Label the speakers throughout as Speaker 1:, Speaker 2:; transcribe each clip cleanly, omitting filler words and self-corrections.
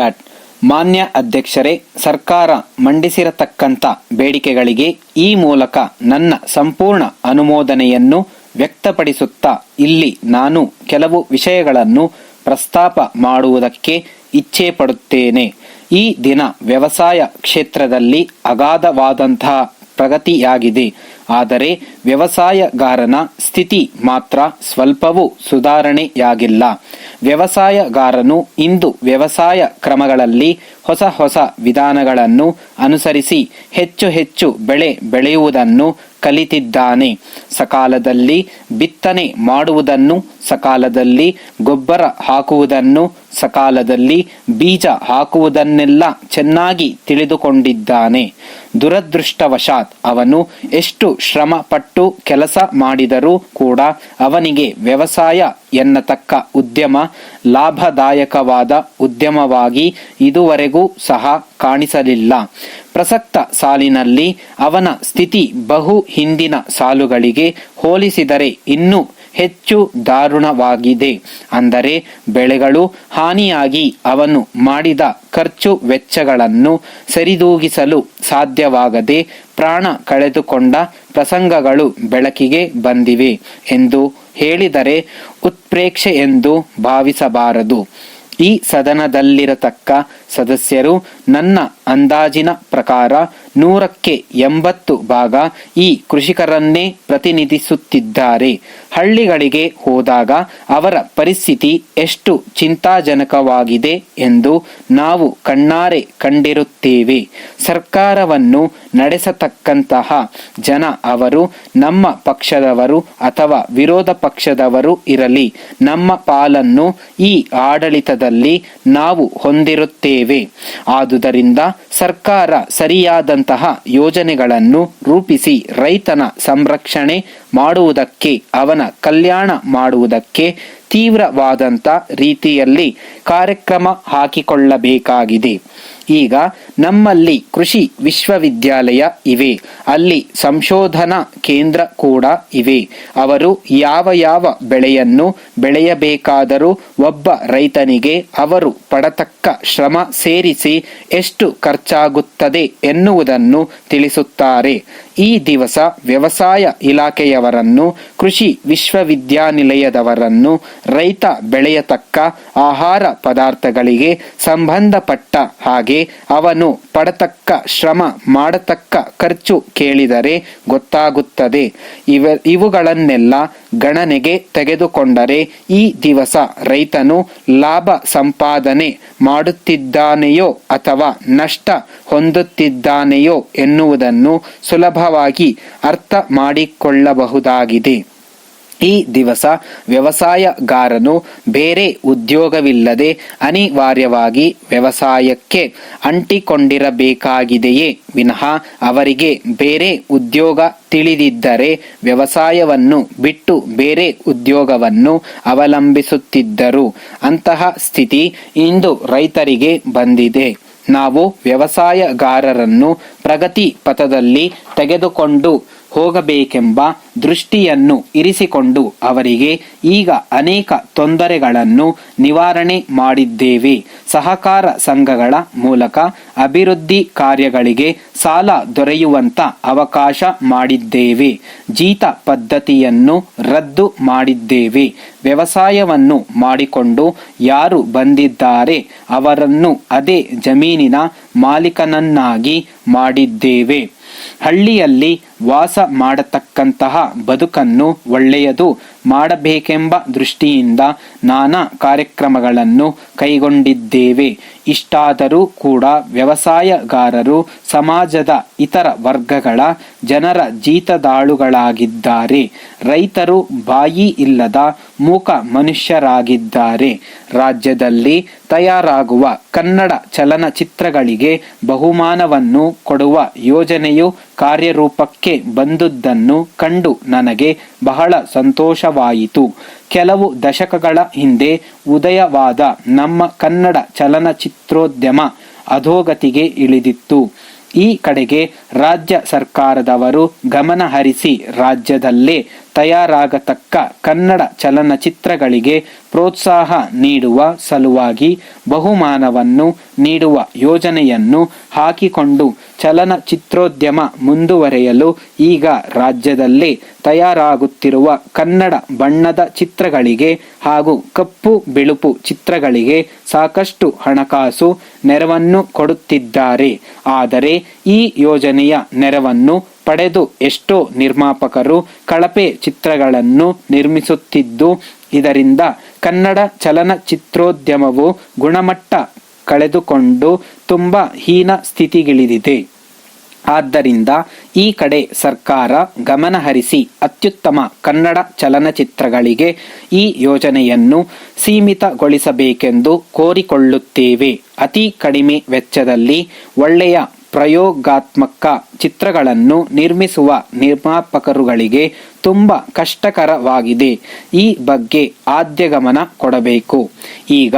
Speaker 1: Start. ಮಾನ್ಯ ಅಧ್ಯಕ್ಷರೇ, ಸರ್ಕಾರ ಮಂಡಿಸಿರತಕ್ಕಂಥ ಬೇಡಿಕೆಗಳಿಗೆ ಈ ಮೂಲಕ ನನ್ನ ಸಂಪೂರ್ಣ ಅನುಮೋದನೆಯನ್ನು ವ್ಯಕ್ತಪಡಿಸುತ್ತಾ ಇಲ್ಲಿ ನಾನು ಕೆಲವು ವಿಷಯಗಳನ್ನು ಪ್ರಸ್ತಾಪ ಮಾಡುವುದಕ್ಕೆ ಇಚ್ಛೆ ಪಡುತ್ತೇನೆ. ಈ ದಿನ ವ್ಯವಸಾಯ ಕ್ಷೇತ್ರದಲ್ಲಿ ಅಗಾಧವಾದಂತಹ ಪ್ರಗತಿಯಾಗಿದೆ. ಆದರೆ ವ್ಯವಸಾಯಗಾರನ ಸ್ಥಿತಿ ಮಾತ್ರ ಸ್ವಲ್ಪವೂ ಸುಧಾರಣೆಯಾಗಿಲ್ಲ. ವ್ಯವಸಾಯಗಾರನು ಇಂದು ವ್ಯವಸಾಯ ಕ್ರಮಗಳಲ್ಲಿ ಹೊಸ ಹೊಸ ವಿಧಾನಗಳನ್ನು ಅನುಸರಿಸಿ ಹೆಚ್ಚು ಹೆಚ್ಚು ಬೆಳೆ ಬೆಳೆಯುವುದನ್ನು ಕಲಿತಿದ್ದಾನೆ. ಸಕಾಲದಲ್ಲಿ ಬಿತ್ತನೆ ಮಾಡುವುದನ್ನು, ಸಕಾಲದಲ್ಲಿ ಗೊಬ್ಬರ ಹಾಕುವುದನ್ನು, ಸಕಾಲದಲ್ಲಿ ಬೀಜ ಹಾಕುವುದನ್ನೆಲ್ಲ ಚೆನ್ನಾಗಿ ತಿಳಿದುಕೊಂಡಿದ್ದಾನೆ. ದುರದೃಷ್ಟವಶಾತ್ ಅವನು ಎಷ್ಟು ಶ್ರಮ ಪಟ್ಟು ಕೆಲಸ ಮಾಡಿದರೂ ಕೂಡ ಅವನಿಗೆ ವ್ಯವಸಾಯ ಎನ್ನತಕ್ಕ ಉದ್ಯಮ ಲಾಭದಾಯಕವಾದ ಉದ್ಯಮವಾಗಿ ಇದುವರೆಗೂ ಸಹ ಕಾಣಿಸಲಿಲ್ಲ. ಪ್ರಸಕ್ತ ಸಾಲಿನಲ್ಲಿ ಅವನ ಸ್ಥಿತಿ ಬಹು ಹಿಂದಿನ ಸಾಲುಗಳಿಗೆ ಹೋಲಿಸಿದರೆ ಇನ್ನೂ ಹೆಚ್ಚು ದಾರುಣವಾಗಿದೆ. ಅಂದರೆ ಬೆಳೆಗಳು ಹಾನಿಯಾಗಿ ಅವನು ಮಾಡಿದ ಖರ್ಚು ವೆಚ್ಚಗಳನ್ನು ಸರಿದೂಗಿಸಲು ಸಾಧ್ಯವಾಗದೆ ಪ್ರಾಣ ಕಳೆದುಕೊಂಡ ಪ್ರಸಂಗಗಳು ಬೆಳಕಿಗೆ ಬಂದಿವೆ ಎಂದು ಹೇಳಿದರೆ ಉತ್ಪ್ರೇಕ್ಷೆ ಎಂದು ಭಾವಿಸಬಾರದು. ಈ ಸದನದಲ್ಲಿರತಕ್ಕ ಸದಸ್ಯರು ನನ್ನ ಅಂದಾಜಿನ ಪ್ರಕಾರ 100% ಭಾಗ ಈ ಕೃಷಿಕರನ್ನೇ ಪ್ರತಿನಿಧಿಸುತ್ತಿದ್ದಾರೆ. ಹಳ್ಳಿಗಳಿಗೆ ಹೋದಾಗ ಅವರ ಪರಿಸ್ಥಿತಿ ಎಷ್ಟು ಚಿಂತಾಜನಕವಾಗಿದೆ ಎಂದು ನಾವು ಕಣ್ಣಾರೆ ಕಂಡಿರುತ್ತೇವೆ. ಸರ್ಕಾರವನ್ನು ನಡೆಸತಕ್ಕಂತಹ ಜನ ಅವರು ನಮ್ಮ ಪಕ್ಷದವರು ಅಥವಾ ವಿರೋಧ ಪಕ್ಷದವರು ಇರಲಿ, ನಮ್ಮ ಪಾಲನ್ನು ಈ ಆಡಳಿತದಲ್ಲಿ ನಾವು ಹೊಂದಿರುತ್ತೇವೆ. ಆದುದರಿಂದ ಸರ್ಕಾರ ಸರಿಯಾದಂತಹ ಯೋಜನೆಗಳನ್ನು ರೂಪಿಸಿ ರೈತನ ಸಂರಕ್ಷಣೆ ಮಾಡುವುದಕ್ಕೆ, ಅವನ ಕಲ್ಯಾಣ ಮಾಡುವುದಕ್ಕೆ ತೀವ್ರವಾದಂಥ ರೀತಿಯಲ್ಲಿ ಕಾರ್ಯಕ್ರಮ ಹಾಕಿಕೊಳ್ಳಬೇಕಾಗಿದೆ. ಈಗ ನಮ್ಮಲ್ಲಿ ಕೃಷಿ ವಿಶ್ವವಿದ್ಯಾಲಯ ಇವೆ, ಅಲ್ಲಿ ಸಂಶೋಧನಾ ಕೇಂದ್ರ ಕೂಡ ಇವೆ. ಅವರು ಯಾವ ಯಾವ ಬೆಳೆಯನ್ನು ಬೆಳೆಯಬೇಕಾದರೂ ಒಬ್ಬ ರೈತನಿಗೆ ಅವರು ಪಡತಕ್ಕ ಶ್ರಮ ಸೇರಿಸಿ ಎಷ್ಟು ಖರ್ಚಾಗುತ್ತದೆ ಎನ್ನುವುದನ್ನು ತಿಳಿಸುತ್ತಾರೆ. ಈ ದಿವಸ ವ್ಯವಸಾಯ ಇಲಾಖೆಯವರನ್ನು, ಕೃಷಿ ವಿಶ್ವವಿದ್ಯಾನಿಲಯದವರನ್ನು ರೈತ ಬೆಳೆಯತಕ್ಕ ಆಹಾರ ಪದಾರ್ಥಗಳಿಗೆ ಸಂಬಂಧಪಟ್ಟ ಹಾಗೆ ಅವನು ಪಡತಕ್ಕ ಶ್ರಮ ಮಾಡತಕ್ಕ ಖರ್ಚು ಕೇಳಿದರೆ ಗೊತ್ತಾಗುತ್ತದೆ. ಇವುಗಳನ್ನೆಲ್ಲ ಗಣನೆಗೆ ತೆಗೆದುಕೊಂಡರೆ ಈ ದಿವಸ ರೈತನು ಲಾಭ ಸಂಪಾದನೆ ಮಾಡುತ್ತಿದ್ದಾನೆಯೋ ಅಥವಾ ನಷ್ಟ ಹೊಂದುತ್ತಿದ್ದಾನೆಯೋ ಎನ್ನುವುದನ್ನು ಸುಲಭವಾಗಿ ಅರ್ಥ ಮಾಡಿಕೊಳ್ಳಬಹುದಾಗಿದೆ. ಈ ದಿವಸ ವ್ಯವಸಾಯಗಾರನು ಬೇರೆ ಉದ್ಯೋಗವಿಲ್ಲದೆ ಅನಿವಾರ್ಯವಾಗಿ ವ್ಯವಸಾಯಕ್ಕೆ ಅಂಟಿಕೊಂಡಿರಬೇಕಾಗಿದೆಯೇ ವಿನಃ ಅವರಿಗೆ ಬೇರೆ ಉದ್ಯೋಗ ತಿಳಿದಿದ್ದರೆ ವ್ಯವಸಾಯವನ್ನು ಬಿಟ್ಟು ಬೇರೆ ಉದ್ಯೋಗವನ್ನು ಅವಲಂಬಿಸುತ್ತಿದ್ದರು. ಅಂತಹ ಸ್ಥಿತಿ ಇಂದು ರೈತರಿಗೆ ಬಂದಿದೆ. ನಾವು ವ್ಯವಸಾಯಗಾರರನ್ನು ಪ್ರಗತಿ ಪಥದಲ್ಲಿ ತೆಗೆದುಕೊಂಡು ಹೋಗಬೇಕೆಂಬ ದೃಷ್ಟಿಯನ್ನು ಇರಿಸಿಕೊಂಡು ಅವರಿಗೆ ಈಗ ಅನೇಕ ತೊಂದರೆಗಳನ್ನು ನಿವಾರಣೆ ಮಾಡಿದ್ದೇವೆ. ಸಹಕಾರ ಸಂಘಗಳ ಮೂಲಕ ಅಭಿವೃದ್ಧಿ ಕಾರ್ಯಗಳಿಗೆ ಸಾಲ ದೊರೆಯುವಂತ ಅವಕಾಶ ಮಾಡಿದ್ದೇವೆ. ಜೀತ ಪದ್ಧತಿಯನ್ನು ರದ್ದು ಮಾಡಿದ್ದೇವೆ. ವ್ಯವಸಾಯವನ್ನು ಮಾಡಿಕೊಂಡು ಯಾರು ಬಂದಿದ್ದಾರೆ ಅವರನ್ನು ಅದೇ ಜಮೀನಿನ ಮಾಲೀಕನನ್ನಾಗಿ ಮಾಡಿದ್ದೇವೆ. ಹಳ್ಳಿಯಲ್ಲಿ ವಾಸ ಮಾಡತಕ್ಕಂತಹ ಬದುಕನ್ನು ಒಳ್ಳೆಯದು ಮಾಡಬೇಕೆಂಬ ದೃಷ್ಟಿಯಿಂದ ನಾನಾ ಕಾರ್ಯಕ್ರಮಗಳನ್ನು ಕೈಗೊಂಡಿದ್ದೇವೆ. ಇಷ್ಟಾದರೂ ಕೂಡ ವ್ಯವಸಾಯಗಾರರು ಸಮಾಜದ ಇತರ ವರ್ಗಗಳ ಜನರ ಜೀತದಾಳುಗಳಾಗಿದ್ದಾರೆ. ರೈತರು ಬಾಯಿ ಇಲ್ಲದ ಮೂಕ ಮನುಷ್ಯರಾಗಿದ್ದಾರೆ. ರಾಜ್ಯದಲ್ಲಿ ತಯಾರಾಗುವ ಕನ್ನಡ ಚಲನಚಿತ್ರಗಳಿಗೆ ಬಹುಮಾನವನ್ನು ಕೊಡುವ ಯೋಜನೆಯು ಕಾರ್ಯರೂಪಕ್ಕೆ ಬಂದುದನ್ನು ಕಂಡು ನನಗೆ ಬಹಳ ಸಂತೋಷವಾಯಿತು. ಕೆಲವು ದಶಕಗಳ ಹಿಂದೆ ಉದಯವಾದ ನಮ್ಮ ಕನ್ನಡ ಚಲನಚಿತ್ರೋದ್ಯಮ ಅಧೋಗತಿಗೆ ಇಳಿದಿತ್ತು. ಈ ಕಡೆಗೆ ರಾಜ್ಯ ಸರ್ಕಾರದವರು ಗಮನ ಹರಿಸಿ ರಾಜ್ಯದಲ್ಲೇ ತಯಾರಾಗತಕ್ಕ ಕನ್ನಡ ಚಲನಚಿತ್ರಗಳಿಗೆ ಪ್ರೋತ್ಸಾಹ ನೀಡುವ ಸಲುವಾಗಿ ಬಹುಮಾನವನ್ನು ನೀಡುವ ಯೋಜನೆಯನ್ನು ಹಾಕಿಕೊಂಡು ಚಲನಚಿತ್ರೋದ್ಯಮ ಮುಂದುವರೆಯಲು ಈಗ ರಾಜ್ಯದಲ್ಲೇ ತಯಾರಾಗುತ್ತಿರುವ ಕನ್ನಡ ಬಣ್ಣದ ಚಿತ್ರಗಳಿಗೆ ಹಾಗೂ ಕಪ್ಪು ಬಿಳುಪು ಚಿತ್ರಗಳಿಗೆ ಸಾಕಷ್ಟು ಹಣಕಾಸು ನೆರವನ್ನು ಕೊಡುತ್ತಿದ್ದಾರೆ. ಆದರೆ ಈ ಯೋಜನೆಯ ನೆರವನ್ನು ಪಡೆದು ಎಷ್ಟೋ ನಿರ್ಮಾಪಕರು ಕಳಪೆ ಚಿತ್ರಗಳನ್ನು ನಿರ್ಮಿಸುತ್ತಿದ್ದು, ಇದರಿಂದ ಕನ್ನಡ ಚಲನಚಿತ್ರೋದ್ಯಮವು ಗುಣಮಟ್ಟ ಕಳೆದುಕೊಂಡು ತುಂಬಾ ಹೀನ ಸ್ಥಿತಿಗಿಳಿದಿದೆ. ಆದ್ದರಿಂದ ಈ ಕಡೆ ಸರ್ಕಾರ ಗಮನಹರಿಸಿ ಅತ್ಯುತ್ತಮ ಕನ್ನಡ ಚಲನಚಿತ್ರಗಳಿಗೆ ಈ ಯೋಜನೆಯನ್ನು ಸೀಮಿತಗೊಳಿಸಬೇಕೆಂದು ಕೋರಿಕೊಳ್ಳುತ್ತೇವೆ. ಅತಿ ಕಡಿಮೆ ವೆಚ್ಚದಲ್ಲಿ ಒಳ್ಳೆಯ ಪ್ರಯೋಗಾತ್ಮಕ ಚಿತ್ರಗಳನ್ನು ನಿರ್ಮಿಸುವ ನಿರ್ಮಾಪಕರುಗಳಿಗೆ ತುಂಬಾ ಕಷ್ಟಕರವಾಗಿದೆ. ಈ ಬಗ್ಗೆ ಆದ್ಯ ಗಮನ ಕೊಡಬೇಕು. ಈಗ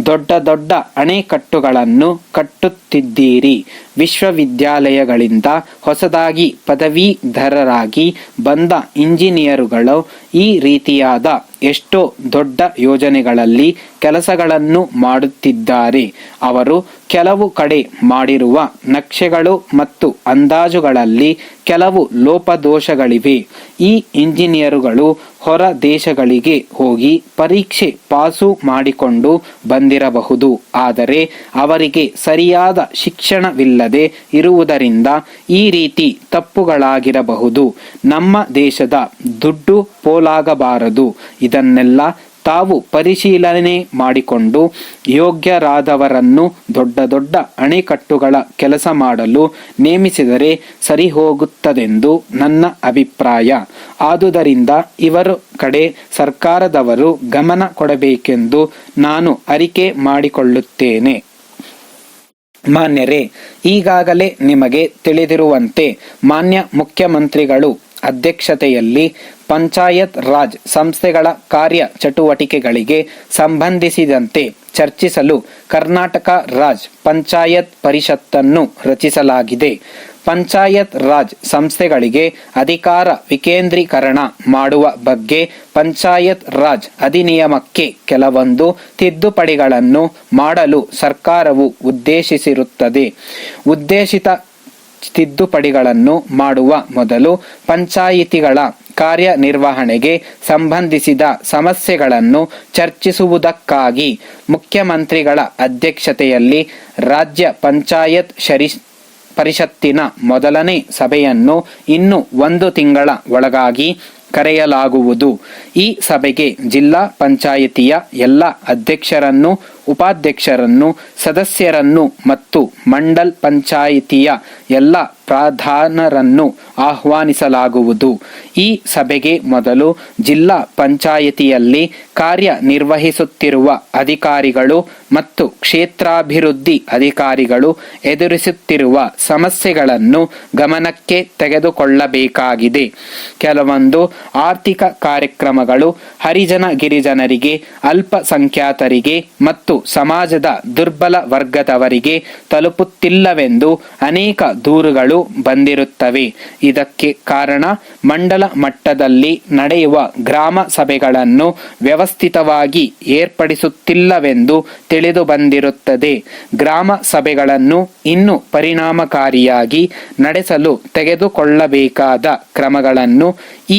Speaker 1: ದೊಡ್ಡ ದೊಡ್ಡ ಅಣೆಕಟ್ಟುಗಳನ್ನು ಕಟ್ಟುತ್ತಿದ್ದೀರಿ. ವಿಶ್ವವಿದ್ಯಾಲಯಗಳಿಂದ ಹೊಸದಾಗಿ ಪದವೀಧರರಾಗಿ ಬಂದ ಇಂಜಿನಿಯರುಗಳು ಈ ರೀತಿಯಾದ ಎಷ್ಟೋ ದೊಡ್ಡ ಯೋಜನೆಗಳಲ್ಲಿ ಕೆಲಸಗಳನ್ನು ಮಾಡುತ್ತಿದ್ದಾರೆ. ಅವರು ಕೆಲವು ಕಡೆ ಮಾಡಿರುವ ನಕ್ಷೆಗಳು ಮತ್ತು ಅಂದಾಜುಗಳಲ್ಲಿ ಕೆಲವು ಲೋಪದೋಷಗಳಿವೆ. ಈ ಇಂಜಿನಿಯರುಗಳು ಹೊರ ದೇಶಗಳಿಗೆ ಹೋಗಿ ಪರೀಕ್ಷೆ ಪಾಸು ಮಾಡಿಕೊಂಡು ಬಂದಿರಬಹುದು. ಆದರೆ ಅವರಿಗೆ ಸರಿಯಾದ ಶಿಕ್ಷಣವಿಲ್ಲದೆ ಇರುವುದರಿಂದ ಈ ರೀತಿ ತಪ್ಪುಗಳಾಗಿರಬಹುದು. ನಮ್ಮ ದೇಶದ ದುಡ್ಡು ಪೋಲಾಗಬಾರದು. ಇದನ್ನೆಲ್ಲ ತಾವು ಪರಿಶೀಲನೆ ಮಾಡಿಕೊಂಡು ಯೋಗ್ಯರಾದವರನ್ನು ದೊಡ್ಡ ದೊಡ್ಡ ಅಣೆಕಟ್ಟುಗಳ ಕೆಲಸ ಮಾಡಲು ನೇಮಿಸಿದರೆ ಸರಿ ಹೋಗುತ್ತದೆಂದು ನನ್ನ ಅಭಿಪ್ರಾಯ. ಆದುದರಿಂದ ಇವರ ಕಡೆ ಸರ್ಕಾರದವರು ಗಮನ ಕೊಡಬೇಕೆಂದು ನಾನು ಅರಿಕೆ ಮಾಡಿಕೊಳ್ಳುತ್ತೇನೆ. ಮಾನ್ಯರೇ, ಈಗಾಗಲೇ ನಿಮಗೆ ತಿಳಿದಿರುವಂತೆ ಮಾನ್ಯ ಮುಖ್ಯಮಂತ್ರಿಗಳು ಅಧ್ಯಕ್ಷತೆಯಲ್ಲಿ ಪಂಚಾಯತ್ ರಾಜ್ ಸಂಸ್ಥೆಗಳ ಕಾರ್ಯ ಚಟುವಟಿಕೆಗಳಿಗೆ ಸಂಬಂಧಿಸಿದಂತೆ ಚರ್ಚಿಸಲು ಕರ್ನಾಟಕ ರಾಜ್ ಪಂಚಾಯತ್ ಪರಿಷತ್ತನ್ನು ರಚಿಸಲಾಗಿದೆ. ಪಂಚಾಯತ್ ರಾಜ್ ಸಂಸ್ಥೆಗಳಿಗೆ ಅಧಿಕಾರ ವಿಕೇಂದ್ರೀಕರಣ ಮಾಡುವ ಬಗ್ಗೆ ಪಂಚಾಯತ್ ರಾಜ್ ಅಧಿನಿಯಮಕ್ಕೆ ಕೆಲವೊಂದು ತಿದ್ದುಪಡಿಗಳನ್ನು ಮಾಡಲು ಸರ್ಕಾರವು ಉದ್ದೇಶಿಸಿರುತ್ತದೆ. ಉದ್ದೇಶಿತ ತಿದ್ದುಪಡಿಗಳನ್ನು ಮಾಡುವ ಮೊದಲು ಪಂಚಾಯಿತಿಗಳ ಕಾರ್ಯನಿರ್ವಹಣೆಗೆ ಸಂಬಂಧಿಸಿದ ಸಮಸ್ಯೆಗಳನ್ನು ಚರ್ಚಿಸುವುದಕ್ಕಾಗಿ ಮುಖ್ಯಮಂತ್ರಿಗಳ ಅಧ್ಯಕ್ಷತೆಯಲ್ಲಿ ರಾಜ್ಯ ಪಂಚಾಯತ್ ಪರಿಷತ್ತಿನ ಮೊದಲನೇ ಸಭೆಯನ್ನು ಇನ್ನು 1 ತಿಂಗಳ ಒಳಗಾಗಿ ಕರೆಯಲಾಗುವುದು. ಈ ಸಭೆಗೆ ಜಿಲ್ಲಾ ಪಂಚಾಯಿತಿಯ ಎಲ್ಲ ಅಧ್ಯಕ್ಷರನ್ನು, ಉಪಾಧ್ಯಕ್ಷರನ್ನು, ಸದಸ್ಯರನ್ನು ಮತ್ತು ಮಂಡಲ್ ಪಂಚಾಯಿತಿಯ ಎಲ್ಲ ಪ್ರಧಾನರನ್ನು ಆಹ್ವಾನಿಸಲಾಗುವುದು. ಈ ಸಭೆಗೆ ಮೊದಲು ಜಿಲ್ಲಾ ಪಂಚಾಯಿತಿಯಲ್ಲಿ ಕಾರ್ಯನಿರ್ವಹಿಸುತ್ತಿರುವ ಅಧಿಕಾರಿಗಳು ಮತ್ತು ಕ್ಷೇತ್ರಾಭಿವೃದ್ಧಿ ಅಧಿಕಾರಿಗಳು ಎದುರಿಸುತ್ತಿರುವ ಸಮಸ್ಯೆಗಳನ್ನು ಗಮನಕ್ಕೆ ತೆಗೆದುಕೊಳ್ಳಬೇಕಾಗಿದೆ. ಕೆಲವೊಂದು ಆರ್ಥಿಕ ಕಾರ್ಯಕ್ರಮಗಳು ಹರಿಜನ ಗಿರಿಜನರಿಗೆ, ಅಲ್ಪಸಂಖ್ಯಾತರಿಗೆ ಮತ್ತು ಸಮಾಜದ ದುರ್ಬಲ ವರ್ಗದವರಿಗೆ ತಲುಪುತ್ತಿಲ್ಲವೆಂದು ಅನೇಕ ದೂರುಗಳು ಬಂದಿರುತ್ತವೆ. ಇದಕ್ಕೆ ಕಾರಣ ಮಂಡಲ ಮಟ್ಟದಲ್ಲಿ ನಡೆಯುವ ಗ್ರಾಮ ಸಭೆಗಳನ್ನು ವ್ಯವಸ್ಥಿತವಾಗಿ ಏರ್ಪಡಿಸುತ್ತಿಲ್ಲವೆಂದು ತಿಳಿದು ಬಂದಿರುತ್ತದೆ. ಗ್ರಾಮ ಸಭೆಗಳನ್ನು ಇನ್ನೂ ಪರಿಣಾಮಕಾರಿಯಾಗಿ ನಡೆಸಲು ತೆಗೆದುಕೊಳ್ಳಬೇಕಾದ ಕ್ರಮಗಳನ್ನು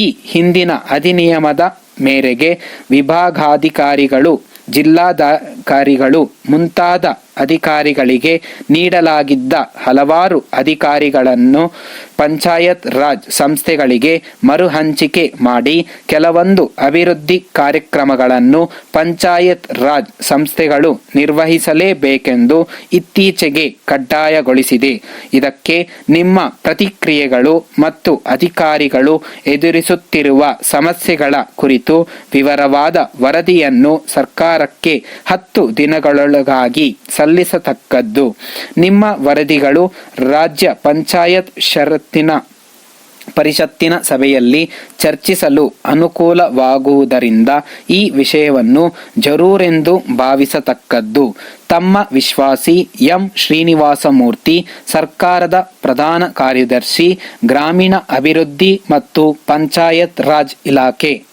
Speaker 1: ಈ ಹಿಂದಿನ ಅಧಿನಿಯಮದ ಮೇರೆಗೆ ವಿಭಾಗಾಧಿಕಾರಿಗಳು, ಜಿಲ್ಲಾಧಿಕಾರಿಗಳು ಮುಂತಾದ ಅಧಿಕಾರಿಗಳಿಗೆ ನೀಡಲಾಗಿದ್ದ ಹಲವಾರು ಅಧಿಕಾರಿಗಳನ್ನು ಪಂಚಾಯತ್ ರಾಜ್ ಸಂಸ್ಥೆಗಳಿಗೆ ಮರುಹಂಚಿಕೆ ಮಾಡಿ ಕೆಲವೊಂದು ಅಭಿವೃದ್ಧಿ ಕಾರ್ಯಕ್ರಮಗಳನ್ನು ಪಂಚಾಯತ್ ರಾಜ್ ಸಂಸ್ಥೆಗಳು ನಿರ್ವಹಿಸಲೇಬೇಕೆಂದು ಇತ್ತೀಚೆಗೆ ಕಡ್ಡಾಯಗೊಳಿಸಿದೆ. ಇದಕ್ಕೆ ನಿಮ್ಮ ಪ್ರತಿಕ್ರಿಯೆಗಳು ಮತ್ತು ಅಧಿಕಾರಿಗಳು ಎದುರಿಸುತ್ತಿರುವ ಸಮಸ್ಯೆಗಳ ಕುರಿತು ವಿವರವಾದ ವರದಿಯನ್ನು ಸರ್ಕಾರಕ್ಕೆ 10 ದಿನಗಳೊಳಗಾಗಿ ಸಲ್ಲಿಸತಕ್ಕದ್ದು. ನಿಮ್ಮ ವರದಿಗಳು ರಾಜ್ಯ ಪಂಚಾಯತ್ ಷರತ್ತಿನ ಪರಿಷತ್ತಿನ ಸಭೆಯಲ್ಲಿ ಚರ್ಚಿಸಲು ಅನುಕೂಲವಾಗುವುದರಿಂದ ಈ ವಿಷಯವನ್ನು ಜರೂರೆಂದು ಭಾವಿಸತಕ್ಕದ್ದು. ತಮ್ಮ ವಿಶ್ವಾಸಿ ಎಂ. ಶ್ರೀನಿವಾಸಮೂರ್ತಿ, ಸರ್ಕಾರದ ಪ್ರಧಾನ ಕಾರ್ಯದರ್ಶಿ, ಗ್ರಾಮೀಣ ಅಭಿವೃದ್ಧಿ ಮತ್ತು ಪಂಚಾಯತ್ ರಾಜ್ ಇಲಾಖೆ.